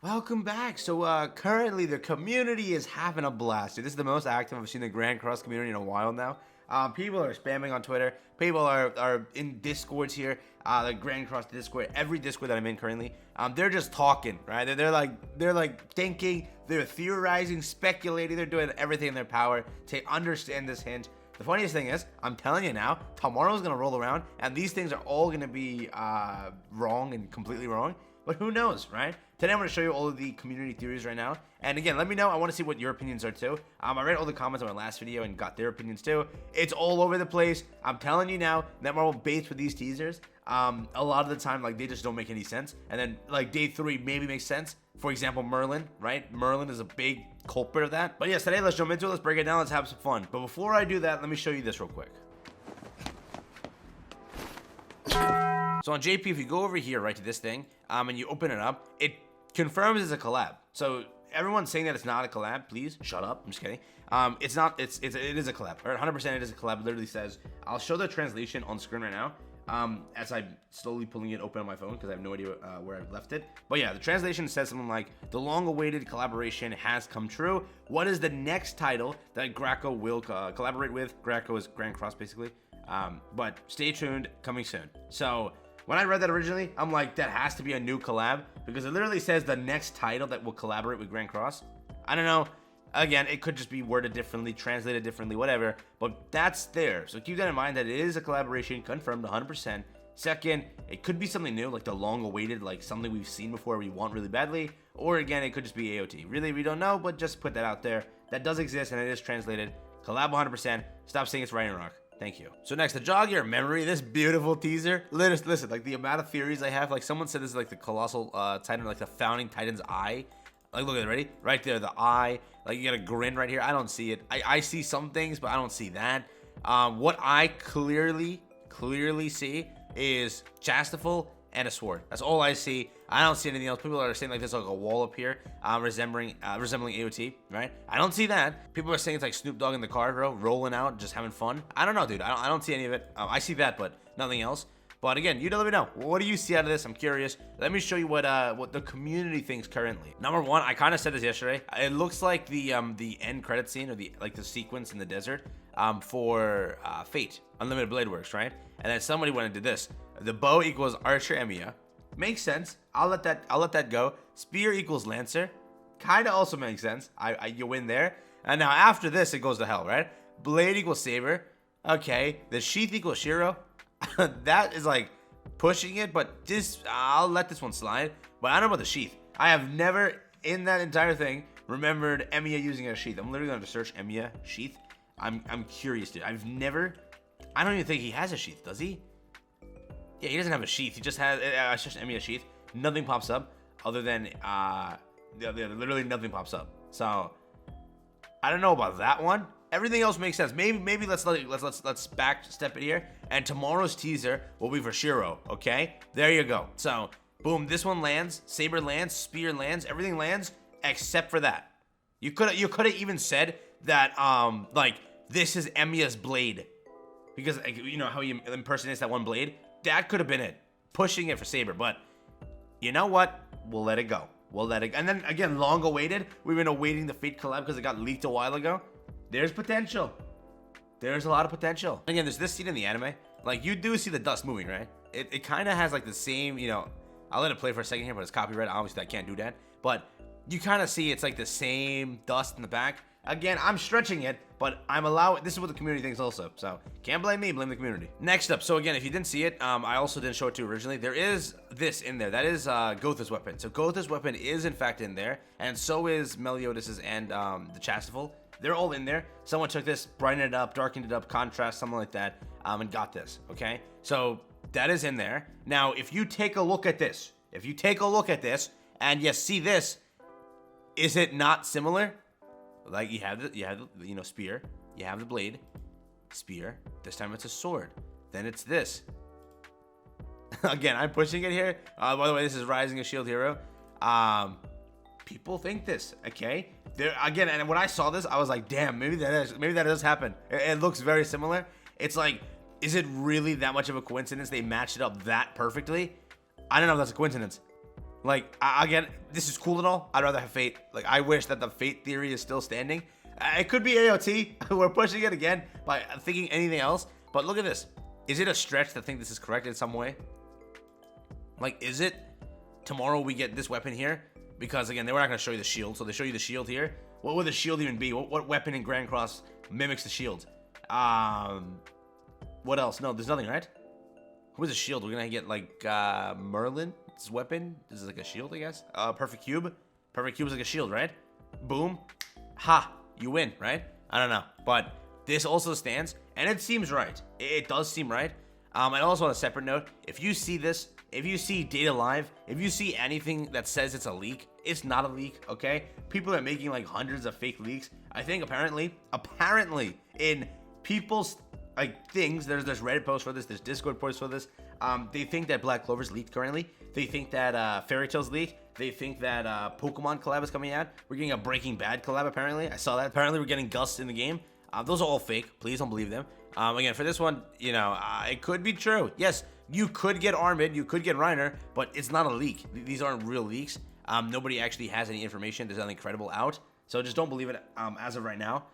Welcome back. So currently the community is having a blast. Dude, this is the most active I've seen the Grand Cross community in a while now. People are spamming on Twitter. People are in Discords here. The Grand Cross Discord, every Discord that I'm in currently. They're just talking, right? They're like thinking, they're theorizing, speculating. They're doing everything in their power to understand this hint. The funniest thing is, I'm telling you now, tomorrow's gonna roll around, and these things are all gonna be wrong and completely wrong. But who knows, right? Today I'm going to show you all of the community theories right now. And again, let me know. I want to see what your opinions are too. I read all the comments on my last video and got their opinions too. It's all over the place. I'm telling you now, Netmarble baits with these teasers. A lot of the time, like, they just don't make any sense. And then, like, day 3 maybe makes sense. For example, Merlin, right? Merlin is a big culprit of that. But yes, today let's jump into it. Let's break it down. Let's have some fun. But before I do that, let me show you this real quick. So on JP, if you go over here, right, to this thing, and you open it up, it confirms it's a collab. So everyone's saying that it's not a collab. Please shut up. I'm just kidding. It's not. It is a collab. Or 100% it is a collab. It literally says. I'll show the translation on screen right now. As I'm slowly pulling it open on my phone because I have no idea where I've left it. But yeah, the translation says something like, the long-awaited collaboration has come true. What is the next title that Greco will collaborate with? Greco is Grand Cross, basically. But stay tuned, coming soon. So when I read that originally, I'm like, that has to be a new collab because it literally says the next title that will collaborate with Grand Cross. I don't know. Again, it could just be worded differently, translated differently, whatever. But that's there. So keep that in mind that it is a collaboration confirmed 100%. Second, it could be something new, like the long-awaited, like something we've seen before we want really badly. Or again, it could just be AOT. Really, we don't know, but just put that out there. That does exist and it is translated. Collab 100%. Stop saying it's Ryan Rock. Thank you. So next, to jog your memory, this beautiful teaser. Listen, like the amount of theories I have, like someone said this is like the colossal titan, like the founding titan's eye. Like, look at it, ready? Right there, the eye. Like, you got a grin right here. I don't see it. I see some things, but I don't see that. What I clearly see is Chastaful and a sword. That's all I see. I don't see anything else. People are saying like there's like a wall up here, resembling AOT, right? I don't see that. People are saying it's like Snoop Dogg in the car, bro, rolling out, just having fun. I don't know, dude. I don't see any of it. I see that, but nothing else. But again, you let me know. What do you see out of this? I'm curious. Let me show you what the community thinks currently. Number one, I kind of said this yesterday. It looks like the end credit scene or the sequence in the desert for Fate Unlimited Blade Works, right? And then somebody went and did this. The bow equals Archer Emilia. Makes sense. I'll let that go. Spear equals Lancer. Kind of also makes sense. You win there. And now after this, it goes to hell, right? Blade equals Saber. Okay. The sheath equals Shiro. That is like pushing it, but this I'll let this one slide. But I don't know about the sheath. I have never in that entire thing remembered Emilia using a sheath. I'm literally going to search Emilia sheath. I'm curious, dude. I don't even think he has a sheath, does he? Yeah, he doesn't have a sheath. He just has just Emilia sheath. Nothing pops up other than literally nothing pops up. So I don't know about that one. Everything else makes sense. Maybe let's back step it here. And tomorrow's teaser will be for Shiro. Okay, there you go. So boom, this one lands. Saber lands. Spear lands. Everything lands except for that. You could have even said that like this is Emilia's blade because you know how he impersonates that one blade. That could have been it, pushing it for Saber. But you know what? We'll let it go. And then again, long awaited. We've been awaiting the Fate collab because it got leaked a while ago. There's potential. There's a lot of potential. Again, there's this scene in the anime. Like, you do see the dust moving, right? It kind of has like the same, you know, I'll let it play for a second here, but it's copyright. Obviously, I can't do that. But you kind of see it's like the same dust in the back. Again, I'm stretching it, but I'm allowing. This is what the community thinks also. So can't blame me, blame the community. Next up, so again, if you didn't see it, I also didn't show it to you originally. There is this in there. That is Gotha's weapon. So Gotha's weapon is in fact in there, and so is Meliodas's and the Chastaful. They're all in there. Someone took this, brightened it up, darkened it up, contrast, something like that, and got this. Okay, so that is in there. Now, if you take a look at this, and you see this, is it not similar? Like you have the spear, you have the blade, spear. This time it's a sword. Then it's this. Again, I'm pushing it here. By the way, this is Rising a Shield Hero. People think this, okay? There again, and when I saw this, I was like, damn, maybe that does happen. It looks very similar. It's like, is it really that much of a coincidence they matched it up that perfectly? I don't know if that's a coincidence. Like, again, this is cool and all. I'd rather have Fate. Like, I wish that the Fate theory is still standing. It could be AOT. We're pushing it again by thinking anything else. But look at this. Is it a stretch to think this is correct in some way? Like, is it tomorrow we get this weapon here? Because, again, they were not going to show you the shield. So they show you the shield here. What would the shield even be? What weapon in Grand Cross mimics the shield? What else? No, there's nothing, right? Who's a shield? We're going to get, like, Merlin's weapon. This is like a shield, I guess. Perfect Cube. Perfect Cube is like a shield, right? Boom. Ha. You win, right? I don't know. But this also stands, and it seems right. It does seem right. And also on a separate note, if you see this, if you see Data Live, if you see anything that says it's a leak, it's not a leak, okay? People are making like hundreds of fake leaks. I think apparently in people's like things, there's Reddit posts for this, there's Discord posts for this. They think that Black Clover's leaked currently. They think that Fairy Tail's leaked. They think that Pokemon collab is coming out. We're getting a Breaking Bad collab apparently. I saw that. Apparently we're getting Gus in the game. Those are all fake. Please don't believe them. Again, for this one, you know, it could be true. Yes, you could get Armid, you could get Reiner, but it's not a leak. These aren't real leaks. Nobody actually has any information. There's nothing credible out. So just don't believe it as of right now.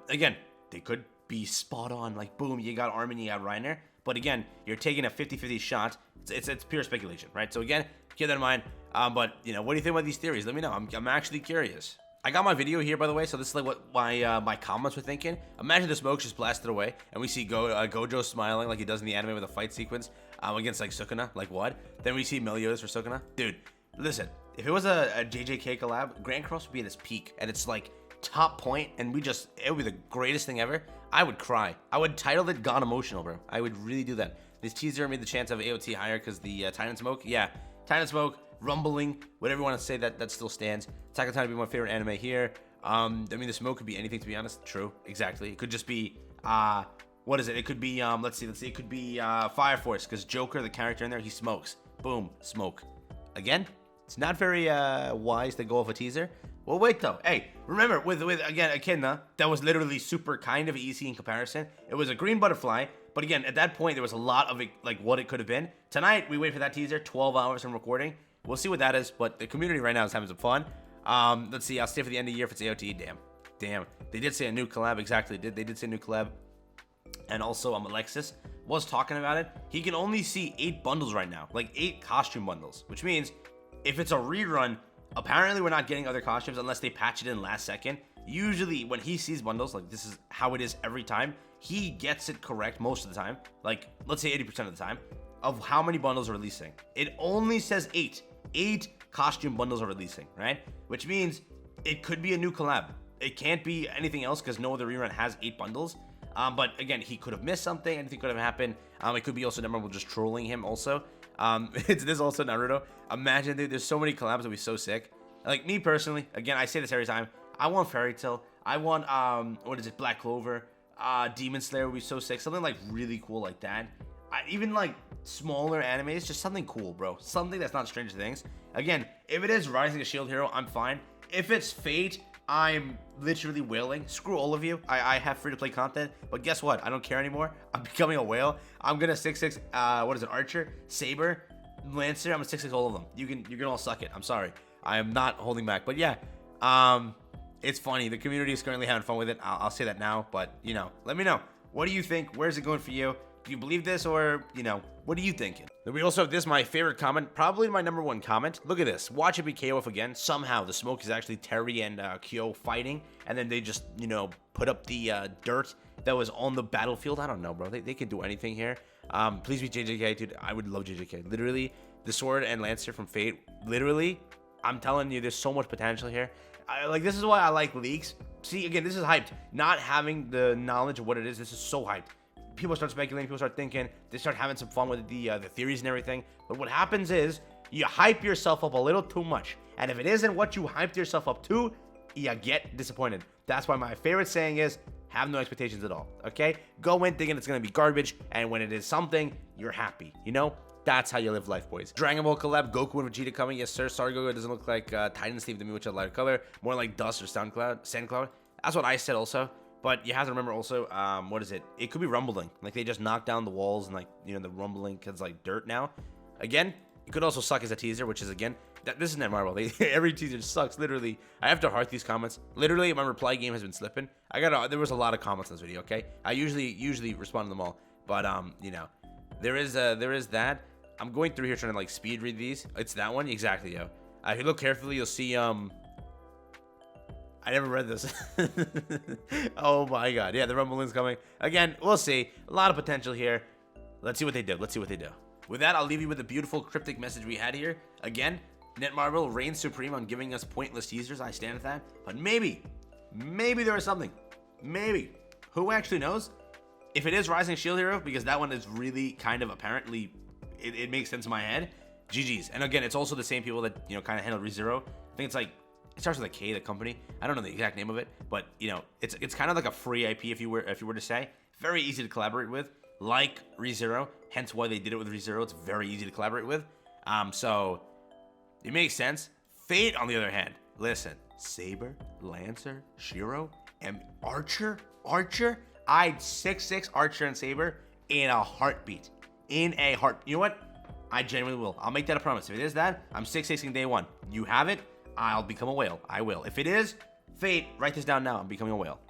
Again, they could be spot on. Like, boom, you got Armid, you got Reiner. But again, you're taking a 50-50 shot. It's pure speculation, right? So again, keep that in mind. But, you know, what do you think about these theories? Let me know. I'm actually curious. I got my video here, by the way, so this is like what my comments were thinking. Imagine the smoke just blasted away, and we see Gojo smiling like he does in the anime with a fight sequence against, like, Sukuna. Like, what? Then we see Meliodas for Sukuna. Dude, listen, if it was a JJK collab, Grand Cross would be at its peak, and it's, like, top point, and it would be the greatest thing ever. I would cry. I would title it Gone Emotional, bro. I would really do that. This teaser made the chance of AOT higher because the Titan Smoke. Yeah, Titan Smoke, Rumbling, whatever you want to say, that still stands. Attack on Titan would be my favorite anime here. I mean, the smoke could be anything, to be honest. True, exactly. It could just be, what is it? It could be, let's see. It could be Fire Force, because Joker, the character in there, he smokes. Boom, smoke. Again, it's not very wise to go off a teaser. Well, wait, though. Hey, remember, with again, Echidna, that was literally super kind of easy in comparison. It was a green butterfly, but again, at that point, there was a lot of, like, what it could have been. Tonight, we wait for that teaser, 12 hours from recording. We'll see what that is, but the community right now is having some fun. Let's see. I'll stay for the end of the year if it's AOT. Damn. They did say a new collab. Exactly. They did say a new collab. And also, Alexis was talking about it. He can only see 8 bundles right now, like 8 costume bundles, which means if it's a rerun, apparently we're not getting other costumes unless they patch it in last second. Usually, when he sees bundles, like this is how it is every time, he gets it correct most of the time. Like, let's say 80% of the time of how many bundles are releasing. It only says 8. 8 costume bundles are releasing, right? Which means it could be a new collab. It can't be anything else because no other rerun has 8 bundles. But again, he could have missed something. Anything could have happened. It could be also number just trolling him also. It's this also Naruto. Imagine, dude, there's so many collabs that would be so sick. Like, me personally, again, I say this every time. I want Fairy Tail. I want, what is it, Black Clover. Demon Slayer would be so sick. Something, like, really cool like that. Even, like, smaller animes, just something cool, bro. Something that's not Stranger Things. Again, if it is Rising a Shield Hero, I'm fine. If it's Fate, I'm literally wailing. Screw all of you. I have free-to-play content, but guess what? I don't care anymore. I'm becoming a whale. I'm gonna 6-6, what is it, Archer, Saber, Lancer. I'm gonna 6-6 all of them. You can all suck it. I'm sorry. I am not holding back. But yeah, it's funny. The community is currently having fun with it. I'll say that now, but, you know, let me know. What do you think? Where's it going for you? Do you believe this, or, you know, what are you thinking? Then we also have this, my favorite comment, probably my #1 comment. Look at this. Watch it be KO again. Somehow the smoke is actually Terry and Kyo fighting, and then they just, you know, put up the dirt that was on the battlefield. I don't know, bro. They can do anything here. Please be JJK, dude. I would love JJK. Literally, the Sword and Lancer from Fate. Literally, I'm telling you, there's so much potential here. Like, this is why I like leaks. See, again, this is hyped. Not having the knowledge of what it is, this is so hyped. People start speculating, people start thinking, they start having some fun with the theories and everything. But what happens is, you hype yourself up a little too much. And if it isn't what you hyped yourself up to, you get disappointed. That's why my favorite saying is, have no expectations at all, okay? Go in thinking it's gonna be garbage, and when it is something, you're happy, you know? That's how you live life, boys. Dragon Ball collab, Goku and Vegeta coming. Yes, sir. Sorry, Goku, it doesn't look like Titan Steve to me, which is a lighter color. More like dust or sand cloud. That's what I said also. But you have to remember also, what is it? It could be rumbling. Like, they just knocked down the walls and, like, you know, the rumbling because, like, dirt now. Again, Could also suck as a teaser, which is, again, this is Netmarble. Every teaser sucks, literally. I have to heart these comments. Literally, my reply game has been slipping. There was a lot of comments on this video, okay? I usually respond to them all. But, you know, there is that. I'm going through here trying to, like, speed read these. It's that one? Exactly, yo. If you look carefully, you'll see, I never read this. Oh, my God. Yeah, the rumbling's coming. Again, we'll see. A lot of potential here. Let's see what they do. With that, I'll leave you with the beautiful cryptic message we had here. Again, Netmarble reigns supreme on giving us pointless teasers. I stand at that. But maybe there is something. Maybe. Who actually knows? If it is Rising Shield Hero, because that one is really kind of apparently, it makes sense in my head. GG's. And again, it's also the same people that, you know, kind of handled ReZero. I think it's like, it starts with a K, the company. I don't know the exact name of it, but, you know, it's kind of like a free IP, if you were to say. Very easy to collaborate with, like ReZero. Hence why they did it with ReZero. It's very easy to collaborate with. So it makes sense. Fate, on the other hand, listen, Saber, Lancer, Shiro, and Archer. I'd 6-6 Archer and Saber in a heartbeat. You know what? I genuinely will. I'll make that a promise. If it is that, I'm 6-6ing day one. You have it, I'll become a whale. I will. If it is Fate, write this down now. I'm becoming a whale.